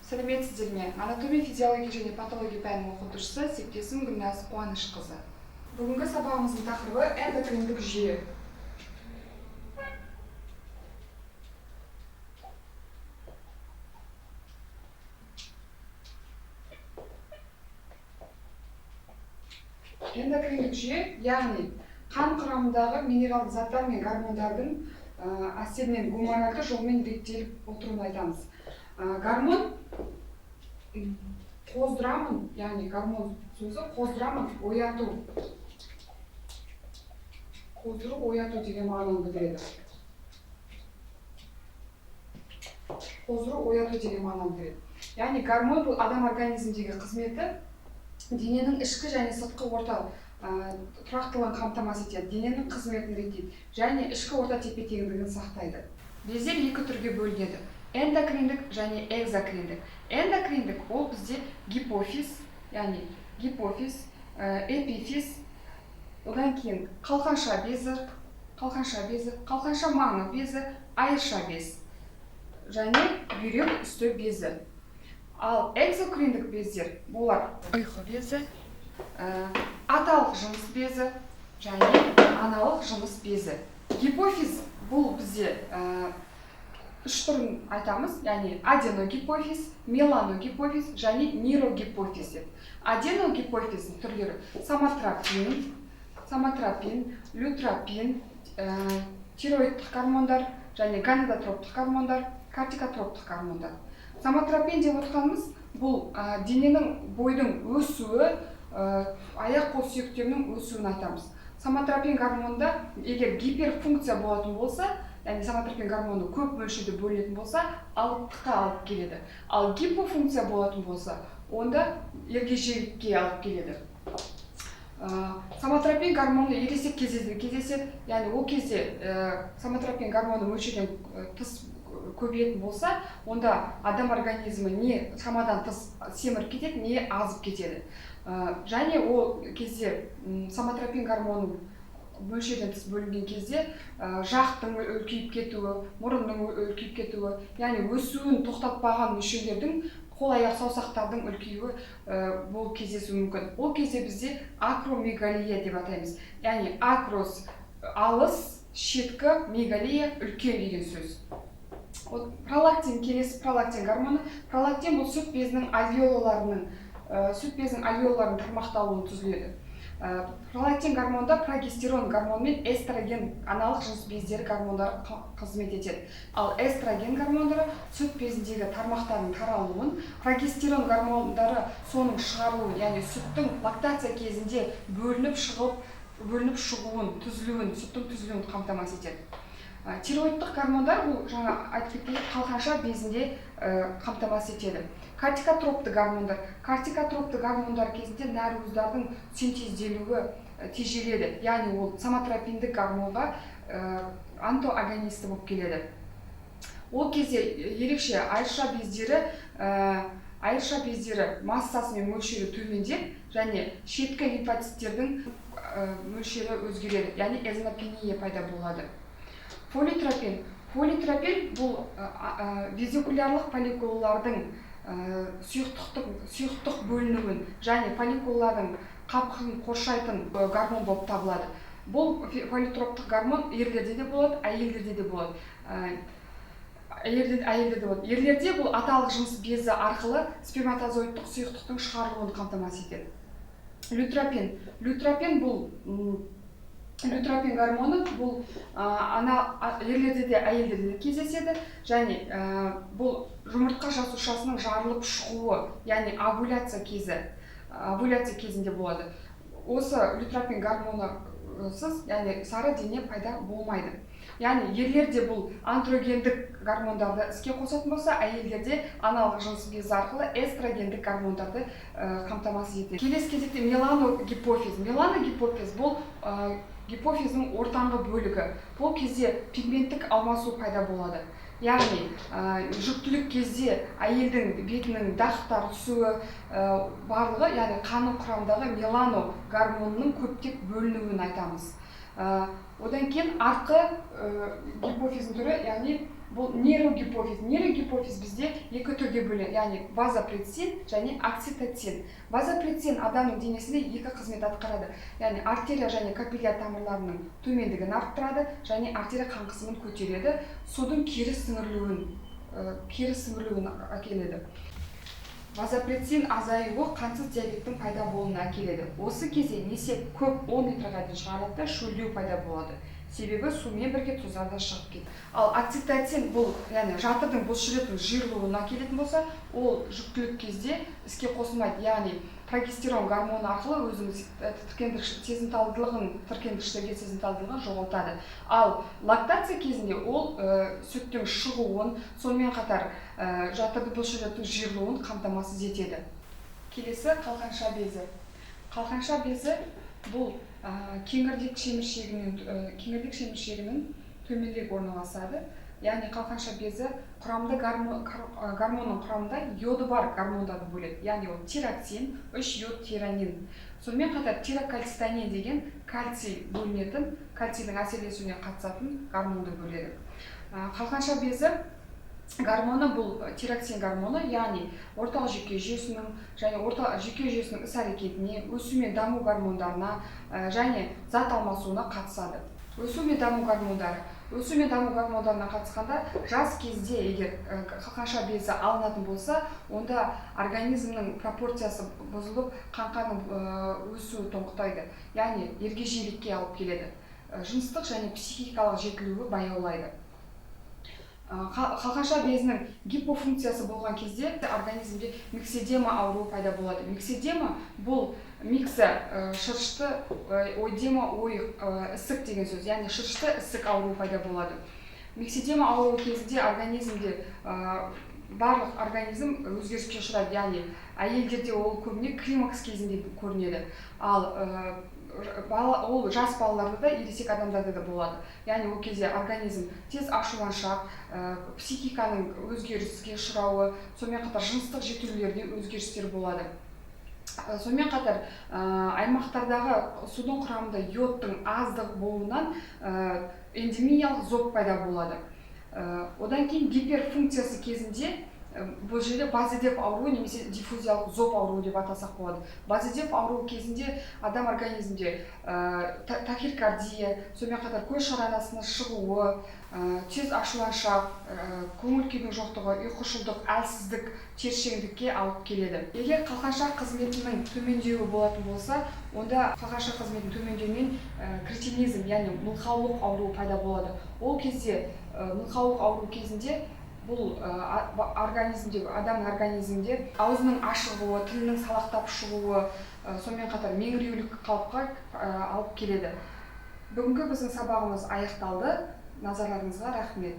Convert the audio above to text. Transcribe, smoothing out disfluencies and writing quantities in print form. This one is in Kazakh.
Сәлеметсіздер ме? Анатомия, физиология және патология пәнінің оқытушысы септесім Гүлназ Қуанышқызы. Бүгінгі сабағымыздың тақырыбы эндокриндік жүйе. Эндокриндік жүйе, яғни қан құрамындағы минералды заттар мен гормондардың әсерінен гуморальды жолмен реттеліп отыруын айтамыз. Гормон қоздырамын, яғни гормон сөзі қоздырамын, ояту. Қоздыру, ояту деген мағынаны білдіреді. Қоздыру, ояту деген мағынаны білдіреді. Яғни гормон бұл адам организмдегі қызметі дененің ішкі және сыртқы орта тұрақтылығын қамтамасыз етеді, дененің қызметін реттейді және ішкі орта тепе-теңдігін сақтайды. Бездер екі түрге бөлінеді: эндокриндік және экзокриндік. Эндокриндік ол бізде гипофиз, яғни гипофиз, эпифиз, одан кейін қалқанша безі, қалқанша маңы безі, айырша без және бүйрек үсті безі. Ал экзокриндік бездер болар ұйқы безі, аталық жыныс безі және аналық жыныс безі. Гипофиз бұл бізде үш түрін айтамыз, яғни аденогипофиз, меланогипофиз және нейрогипофиз деп. Аденогипофиздің түрлері соматропин, лютропин, тироидтық гормондар және гонадотроптық гормондар, кортикотроптық гормондар. Соматропин деп отырғанымыз бұл дененің бойдың өсуі, аяқ-қол сүйектерінің өсуін айтамыз. Соматропин гормонда егер гиперфункция болатын болса, яғни соматропин гормоны көп мөлшерде бөлінетін болса, ауырлыққа алып келеді. Ал гипофункция болатын болса, онда ергежейлікке алып келеді. Соматропин гормоны ересек кезінде кездеседі, яғни ол кезде соматропин гормоны мөлшерден тыс көбейетін болса, онда адам организмі не шамадан тыс семіріп кетеді, не азып кетеді. Және ол кезде соматропин гормоны мөлшерден тыс бөлінген кезде жақтың үлкейіп кетуі, мұрынның үлкейіп кетуі, яғни өсуін тоқтатпаған мүшелердің, қол-аяқ саусақтардың үлкеюі болып кездесуі мүмкін. Ол кезде бізде акромегалия деп атаймыз. Яғни акрос алыс, шеткі, мегалия үлкен деген сөз. Пролактин, келесі пролактин гормоны. Пролактин бұл сүт безінің альвеолаларының тармақталуын түзіледі. Пролактин гормонда прогестерон гормон мен эстроген аналық жыныс бездері гормондары қызмет етеді. Ал эстроген гормондары сүт безіндегі тармақтардың таралуын, прогестерон гормондары соның шығарылуын, яғни сүттің лактация кезінде бөлініп шығуын, түзілуін, сүттің түзілуін қамтамасыз етеді. Тироидтық гормондар бұл жаңа айтып кеткен қалқанша безінде қамтамасыз етеді. Кортикотропты гормондар. Кортикотропты гормондар кезінде нәруыздардың синтезделуі тежеледі. Яғни ол соматропиндік гормонға антоагонисті болып келеді. Ол кезде ерекше айырша бездері массасы мен мөлшері төмендеп, және шеткі лимфоциттердің мөлшері өзгереді, яғни эозинопения пайда болады. Политропин. Политропин бұл везикулярлық фолликулалардың сұйықтық бөлінуін және фолликулалардың қапқылын қоршайтын гормон болып табылады. Бұл политроптық гормон ерлерде де болады, әйелдерде де болады. Ерлерде бұл аталық жыныс безі арқылы сперматозоидтық сұйықтықтың шығарылуын қамтамасыз етеді. Лютропин. Лютропин гормоны бұл ерлерде де әйелдерде де кездеседі, және бұл жұмыртқа жасушасының жарылып шығуы, яғни овуляция кезінде болады. Осы лютропин гормонысыз, яғни сары дене пайда болмайды. Яғни ерлерде бұл андрогендік гормондарды іске қосатын болса, әйелдерде аналық жыныс безі арқылы эстрогендік гормондарды қамтамасыз етеді. Келесі кезекте меланогипофиз. Меланогипофиз бұл гипофиздің ортаңғы бөлігі. Бұл кезде пигменттік алмасу пайда болады. Яғни жүктілік кезде әйелдің бетінің дақтар түсуі барлығы, яғни қанның құрамындағы мелано гормонының көптеп бөлінуін айтамыз. Одан кейін артқы гипофиздің түрі, яғни бұл нейрогипофиз бізде екі түрге бөлінеді, яғни вазопрессин және окситоцин. Вазопрессин адамның денесінде екі қызмет атқарады, яғни артерия және капилляр тамырларының төмендігін арттырады және артерия қан қысымын көтереді, судың кері сіңірілуін әкеледі. Вазопрессин азаюы қансыз диабеттің пайда болуына әкеледі. Осы кезде несеп көп 10 литрға дейін шығарылады да шөлдеу пайда болады. Себебі сумен бірге тұздар да шығып кетеді. Ал окситоцин бұл, яғни жатырдың бұлшықеттің жиырылуына әкелетін болса, ол жүктілік кезде іске қосылмайды, яғни прогестерон гормоны арқылы өзінің тіркендіріштерге сезімталдылығын жоғалтады. Ал лактация кезінде ол сүттің шығуын, сонымен қатар жатырдың бұлшықеттің жиырылуын қамтамасыз етеді. Келесі қалқанша безі. Қалқанша безі бұл кеңірдек шеміршегінің төменірек орналасады. Яғни қалқанша безі гормонның құрамында йоды бар гормондарды бөледі. Яғни ол тироксин, 3 йод тиронин. Сонымен қатар тирокальцитонин деген кальций бөлінетін, кальцийдің әсерлесуіне қатысатын гормонды бөледі. Қалқанша безі гормоны бұл тироксин гормоны, яғни орталық жүйке жүйесінің және орталық жүйке жүйесінің іс-әрекетіне, өсу мен даму гормондарына және зат алмасуына қатысады. Өсу мен даму гормондарына қатысқанда жас кезде егер қалқанша безі алынатын болса, онда организмнің пропорциясы бұзылып, қаңқаның өсуі тоқтайды, яғни ергежейлікке алып келеді. Жыныстық және психикалық жетілуі баяулайды. Қалқанша безінің гипофункциясы болған кезде организмде микседема ауруы пайда болады. Микседема бұл микса шырышты, ойдема ісік деген сөз, яғни шырышты ісік ауруы пайда болады. Микседема ауруы кезінде организмде барлық организм өзгеріске ұшырайды, яғни әйелдерде ол көбіне климакс кезінде көрінеді, ал ол жас балаларда да, ересек адамдарда да болады. Яғни ол кезде организм тез ашуланшақ, психиканың өзгеріске ұшырауы, сонымен қатар жыныстық жетілулерде өзгерістер болады. Сонымен қатар аймақтардағы судың құрамында йодтың аздық болуынан эндемиялық зоб пайда болады. Одан кейін гиперфункциясы кезінде бұл жерде базедеп ауруы немесе диффузиялық зоб ауруы деп атасақ болады. Базедеп ауруы кезінде адам организмде тахикардия, сонымен қатар көз шаранасының шығуы, тез ашуланшақ, көңіл күйдің жоқтығы, ұйқышылдық, әлсіздік, тершеңдікке алып келеді. Егер қалқанша қызметінің төмендеуі болатын болса, онда қалқанша қызметінің төмендеуінен кретинизм, яғни мылқаулық ауруы пайда болады. Ол кезде мылқаулық ауруы кезінде бұл адамның организмде аузының ашығуы, тілінің салақтап шығуы, сонымен қатар меңіреулік қалыпқа алып келеді. Бүгінгі біздің сабағымыз аяқталды. Назарларыңызға рахмет.